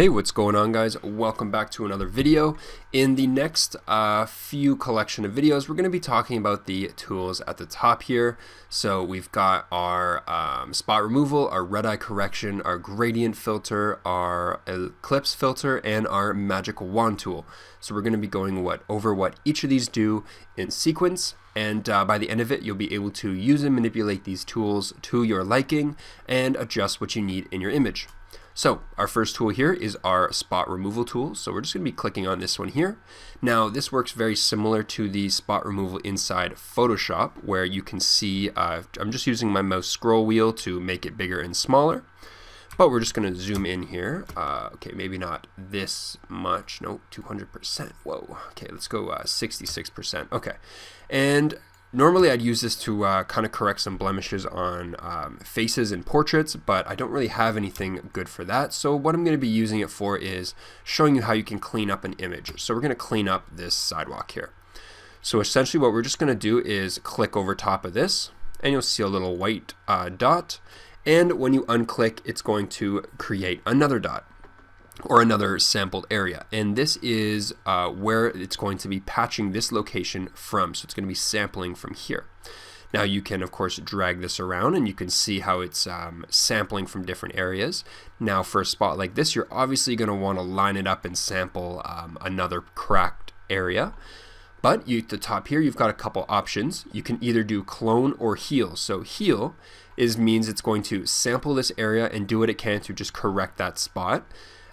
Hey, what's going on, guys? Welcome back to another video. In the next few collection of videos, we're going to be talking about the tools at the top here. So we've got our spot removal, our red eye correction, our gradient filter, our eclipse filter, and our magic wand tool. So we're going to be going over what each of these do in sequence. And by the end of it, you'll be able to use and manipulate these tools to your liking and adjust what you need in your image. So our first tool here is our spot removal tool. So we're just going to be clicking on this one here. Now this works very similar to the spot removal inside Photoshop, where you can see I'm just using my mouse scroll wheel to make it bigger and smaller. But we're just going to zoom in here. Okay, maybe not this much. No, 200%. Whoa. Okay, let's go 66%. Okay. And normally I'd use this to kind of correct some blemishes on faces and portraits, but I don't really have anything good for that. So what I'm going to be using it for is showing you how you can clean up an image. So we're going to clean up this sidewalk here. So essentially what we're just going to do is click over top of this, and you'll see a little white dot. And when you unclick, it's going to create another dot or another sampled area. And this is where it's going to be patching this location from. So it's going to be sampling from here. Now you can, of course, drag this around and you can see how it's sampling from different areas. Now for a spot like this, you're obviously going to want to line it up and sample another cracked area. But at the top here, you've got a couple options. You can either do clone or heal. So heal means it's going to sample this area and do what it can to just correct that spot.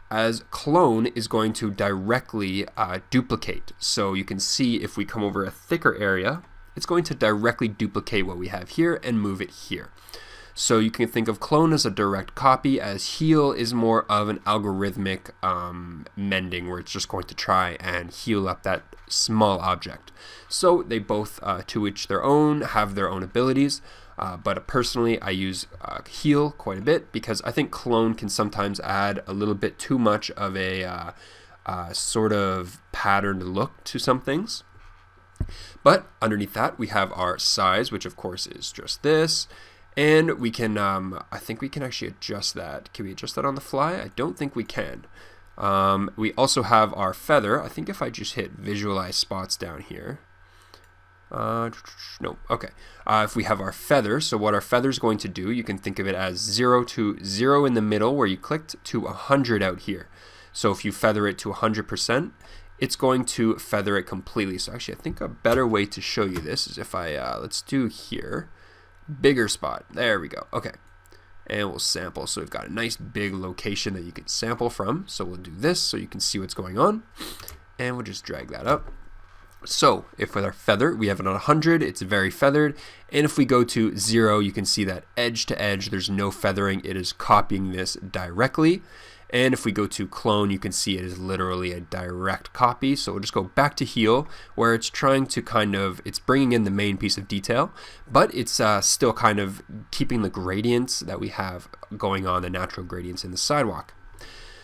As clone is going to directly duplicate. So you can see if we come over a thicker area, it's going to directly duplicate what we have here and move it here. So you can think of clone as a direct copy, as heal is more of an algorithmic mending, where it's just going to try and heal up that small object. So they both, to each their own, have their own abilities. But personally, I use heal quite a bit because I think clone can sometimes add a little bit too much of a sort of patterned look to some things. But underneath that, we have our size, which of course is just this. And we can, I think we can actually adjust that. Can we adjust that on the fly? I don't think we can. We also have our feather. I think if I just hit visualize spots down here. No, okay. If we have our feather, so what our feather is going to do, you can think of it as 0 to 0 in the middle where you clicked to 100 out here. So if you feather it to 100%, it's going to feather it completely. So actually I think a better way to show you this is if I, let's do here, bigger spot. There we go. Okay. And we'll sample. So we've got a nice big location that you can sample from. So we'll do this so you can see what's going on. And we'll just drag that up. So if with our feather, we have it on 100, it's very feathered. And if we go to 0, you can see that edge to edge, there's no feathering. It is copying this directly. And if we go to clone, you can see it is literally a direct copy. So we'll just go back to heal, where it's trying to it's bringing in the main piece of detail, but it's still kind of keeping the gradients that we have going on, the natural gradients in the sidewalk.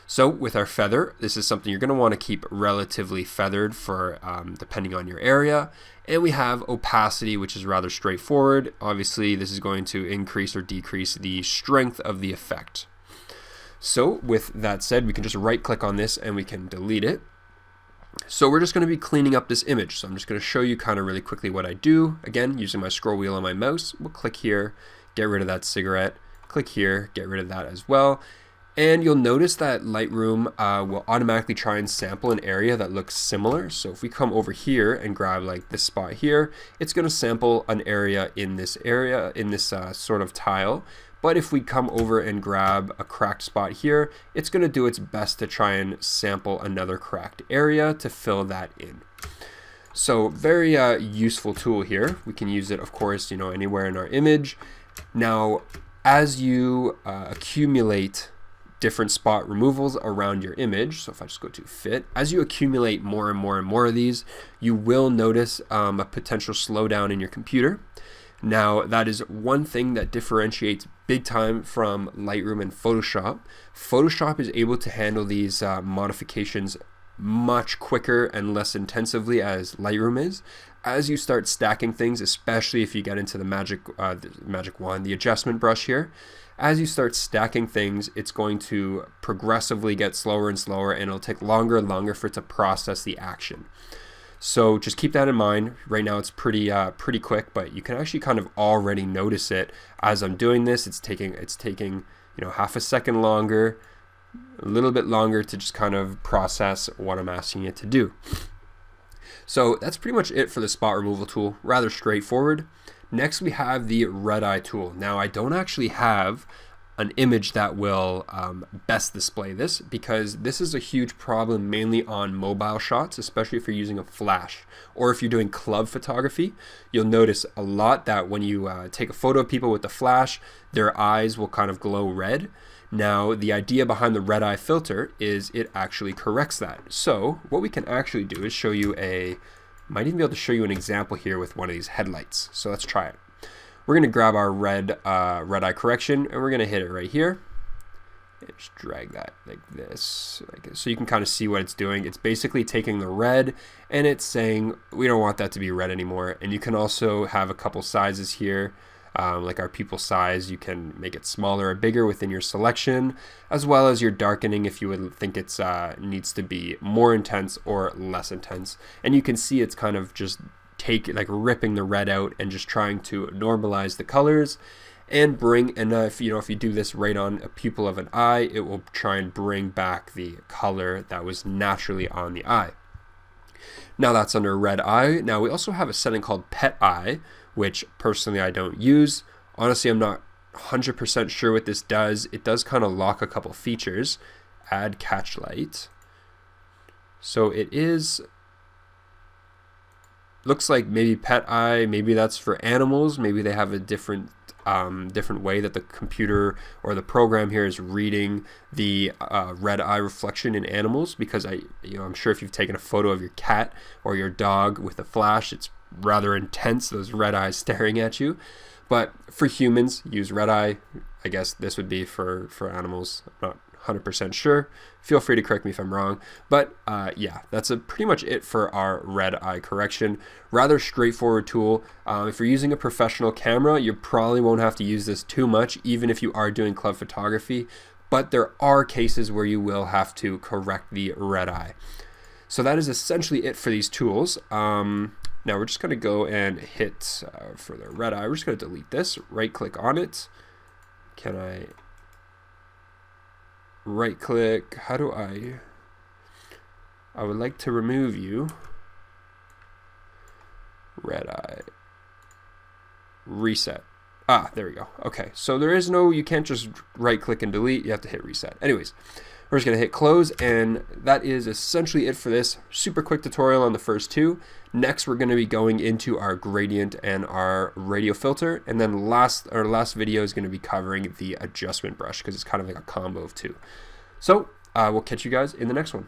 So with our feather, this is something you're going to want to keep relatively feathered for depending on your area. And we have opacity, which is rather straightforward. Obviously, this is going to increase or decrease the strength of the effect. So with that said, we can just right click on this and we can delete it. So we're just going to be cleaning up this image. So I'm just going to show you kind of really quickly what I do. Again, using my scroll wheel on my mouse, we'll click here, get rid of that cigarette, click here, get rid of that as well. And you'll notice that Lightroom will automatically try and sample an area that looks similar. So if we come over here and grab like this spot here, it's going to sample an area, in this sort of tile. But if we come over and grab a cracked spot here, it's going to do its best to try and sample another cracked area to fill that in. So very useful tool here. We can use it, of course, anywhere in our image. Now, as you accumulate different spot removals around your image, so if I just go to fit, as you accumulate more and more and more of these, you will notice a potential slowdown in your computer. Now that is one thing that differentiates big time from Lightroom and Photoshop. Photoshop is able to handle these modifications much quicker and less intensively as Lightroom is. As you start stacking things, especially if you get into the magic wand, the adjustment brush here, as you start stacking things, it's going to progressively get slower and slower, and it'll take longer and longer for it to process the action. So just keep that in mind. Right now it's pretty quick, but you can actually kind of already notice it as I'm doing this. It's taking half a second longer, a little bit longer to just kind of process what I'm asking it to do. So that's pretty much it for the spot removal tool. Rather straightforward. Next we have the red eye tool. Now I don't actually have an image that will best display this, because this is a huge problem mainly on mobile shots, especially if you're using a flash or if you're doing club photography. You'll notice a lot that when you take a photo of people with the flash, their eyes will kind of glow red. Now the idea behind the red eye filter is it actually corrects that. So what we can actually do is show you might even be able to show you an example here with one of these headlights. So let's try it. We're going to grab our red eye correction, and we're going to hit it right here. And just drag that like this, so you can kind of see what it's doing. It's basically taking the red and it's saying we don't want that to be red anymore. And you can also have a couple sizes here, like our pupil size. You can make it smaller or bigger within your selection, as well as your darkening if you would think it's needs to be more intense or less intense. And you can see it's kind of just ripping the red out and just trying to normalize the colors and if you do this right on a pupil of an eye, it will try and bring back the color that was naturally on the eye. Now that's under red eye. Now we also have a setting called pet eye, which personally I don't use. Honestly, I'm not 100% sure what this does. It does kind of lock a couple features. Add catch light. So it is, looks like maybe pet eye, maybe that's for animals. Maybe they have a different way that the computer or the program here is reading the red eye reflection in animals, because I'm sure if you've taken a photo of your cat or your dog with a flash, it's rather intense, those red eyes staring at you. But for humans, use red eye. I guess this would be for animals. I'm not 100% sure. Feel free to correct me if I'm wrong. But yeah, that's pretty much it for our red eye correction. Rather straightforward tool. If you're using a professional camera, you probably won't have to use this too much, even if you are doing club photography. But there are cases where you will have to correct the red eye. So that is essentially it for these tools. Now we're just going to go and hit for the red eye. We're just going to delete this. Right click on it. Can I right click? How do I would like to remove you. Red eye. Reset. Ah, there we go. Okay, so you can't just right click and delete. You have to hit reset. Anyways, we're just going to hit close, and that is essentially it for this super quick tutorial on the first two. Next, we're going to be going into our gradient and our radio filter, and then our last video is going to be covering the adjustment brush, because it's kind of like a combo of two. So we'll catch you guys in the next one.